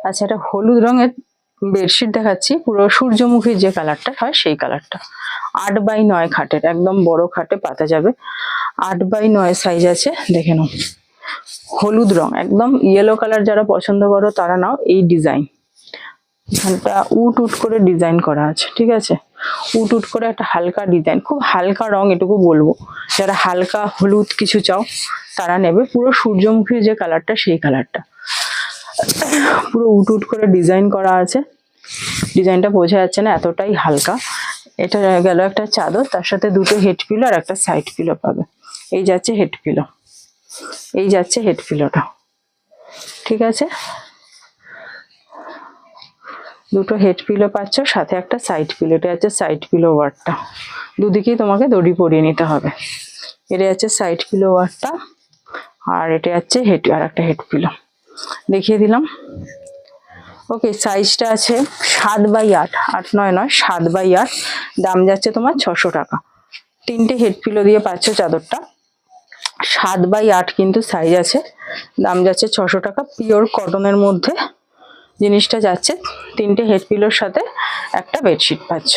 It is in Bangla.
আচ্ছা, এটা হলুদ রঙের বেডশিট দেখাচ্ছি, পুরো সূর্যমুখী যে কালারটা হয় সেই কালারটা। 8x9 খাটের, একদম বড় খাটে পাতা যাবে। 8x9 সাইজ আছে, দেখে নাও। হলুদ রং, একদম ইয়েলো কালার যারা পছন্দ করো তারা নাও। এই ডিজাইন, এখানটা উট উট করে ডিজাইন করা আছে, ঠিক আছে? উট উট করে একটা হালকা ডিজাইন, খুব হালকা রং, এটুকু বলবো। যারা হালকা হলুদ কিছু চাও তারা নেবে। পুরো সূর্যমুখী যে কালারটা সেই কালারটা, পুরো উট উট করে ডিজাইন করা আছে। ডিজাইনটা বোঝা যাচ্ছে না, এতটাই হালকা। এটা গেল একটা চাদর, তার সাথে দুটো হেড পিলো আর একটা সাইড পিলো পাবে। এই যাচ্ছে হেড পিলো, এই যাচ্ছে হেড পিলোটা, ঠিক আছে? দুটো হেড পিলো পাচ্ছ, সাথে একটা সাইড পিলো। এটা হচ্ছে সাইড পিলো ওয়ার্ডটা, দুদিকেই তোমাকে দড়ি পরিয়ে নিতে হবে। এটা হচ্ছে সাইড পিলো ওয়ার্ডটা, আর এটা হচ্ছে হেড, আর একটা হেড পিলো দেখিয়ে দিলাম। ওকে, সাইজটা আছে 7x8, 8x9 নয়, 7x8। দাম যাচ্ছে তোমার 600 টাকা। 3টে হেড পিলো দিয়ে পাচ্ছ চাদরটা। 7x8 কিন্তু সাইজ আছে, দাম যাচ্ছে 600 টাকা। পিওর কটনের মধ্যে জিনিসটা যাচ্ছে। 3টে হেড পিলোর সাথে একটা বেডশিট পাচ্ছ।